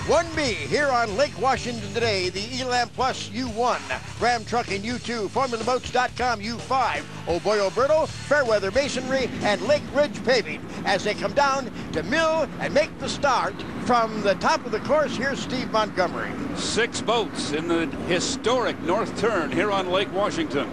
1B here on Lake Washington today. The Elam Plus U1, Ram Trucking U2, FormulaBoats.com U5, Oh Boy Oberto, Fairweather Masonry, and Lake Ridge Paving. As they come down to mill and make the start from the top of the course, here's Steve Montgomery. 6 boats in the historic North Turn here on Lake Washington.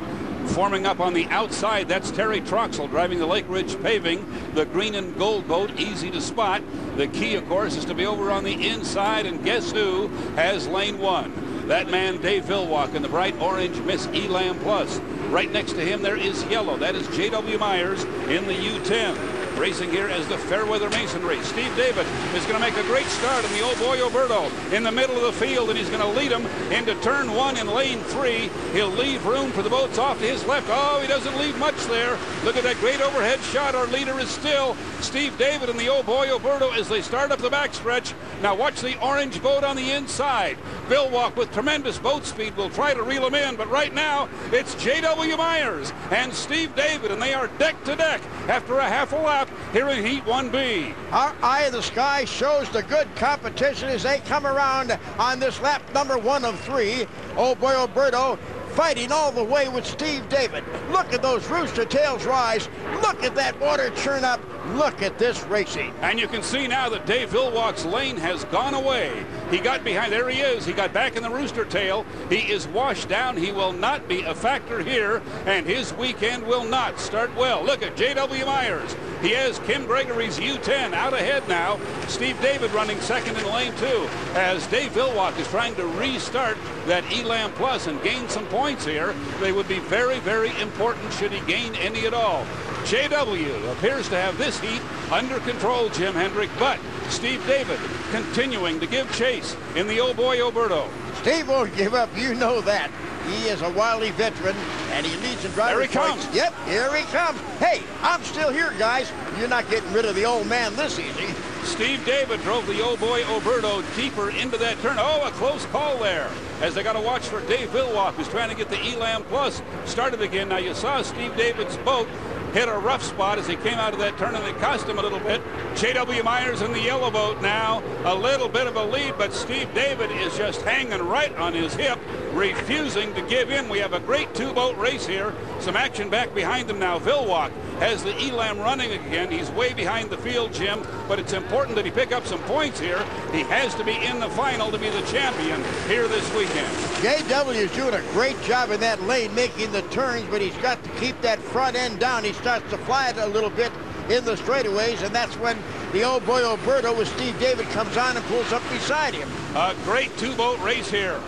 Forming up on the outside, that's Terry Troxel driving the Lake Ridge Paving, the green and gold boat, easy to spot. The key, of course, is to be over on the inside, and guess who has lane 1? That man, Dave Villwock, in the bright orange Miss Elam Plus. Right next to him, there is yellow. That is J.W. Myers in the U10. Racing here as the Fairweather Masonry. Steve David is going to make a great start in the Oh Boy Oberto in the middle of the field, and he's going to lead them into turn 1 in lane 3. He'll leave room for the boats off to his left. Oh, he doesn't leave much there. Look at that great overhead shot. Our leader is still Steve David in the Oh Boy Oberto as they start up the backstretch. Now watch the orange boat on the inside. Villwock with tremendous boat speed will try to reel him in, but right now it's J.W. Myers and Steve David, and they are deck to deck after a half a lap here in Heat 1B. Our eye of the sky shows the good competition as they come around on this lap number 1 of 3. Oh Boy Oberto fighting all the way with Steve David. Look at those rooster tails rise. Look at that water churn up. Look at this racing. And you can see now that Dave Villwock's lane has gone away. He got behind, there he is. He got back in the rooster tail. He is washed down. He will not be a factor here, and his weekend will not start well. Look at J.W. Myers. He has Kim Gregory's U10 out ahead now. Steve David running second in lane 2 as Dave Villwock is trying to restart that Elam Plus and gain some points here. They would be very, very important should he gain any at all. JW appears to have this heat under control, Jim Hendrick, but Steve David continuing to give chase in the Oh Boy Oberto. Steve won't give up, you know that. He is a wily veteran, and he leads in driver points. Here he comes. Yep, here he comes. Hey, I'm still here, guys. You're not getting rid of the old man this easy. Steve David drove the Oh Boy Oberto deeper into that turn. Oh, a close call there, as they got to watch for Dave Villwock, who's trying to get the Elam Plus started again. Now, you saw Steve David's boat hit a rough spot as he came out of that turn, and it cost him a little bit. J.W. Myers in the yellow boat now, a little bit of a lead, but Steve David is just hanging right on his hip, refusing to give in. We have a great 2-boat race here. Some action back behind them now. Villwock has the Elam running again. He's way behind the field, Jim, but it's important that he pick up some points here. He has to be in the final to be the champion here this weekend. J.W. is doing a great job in that lane, making the turns, but he's got to keep that front end down. He starts to fly it a little bit in the straightaways, and that's when the Oh Boy Oberto with Steve David comes on and pulls up beside him. A great 2-boat race here.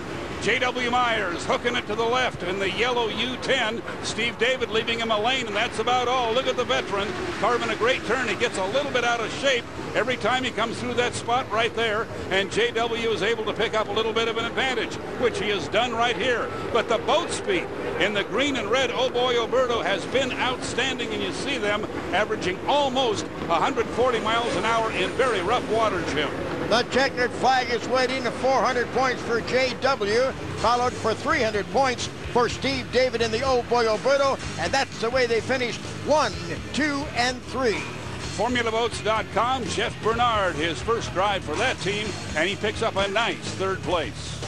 J.W. Myers hooking it to the left in the yellow U10. Steve David leaving him a lane, and that's about all. Look at the veteran carving a great turn. He gets a little bit out of shape every time he comes through that spot right there, and J.W. is able to pick up a little bit of an advantage, which he has done right here. But the boat speed in the green and red Oh Boy Oberto has been outstanding, and you see them averaging almost 140 miles an hour in very rough water, Jim. The checkered flag is waiting. 400 points for J.W., followed for 300 points for Steve David in the Oh Boy Oberto, and that's the way they finished 1, 2, and 3. FormulaBoats.com, Jeff Bernard, his first drive for that team, and he picks up a nice 3rd place.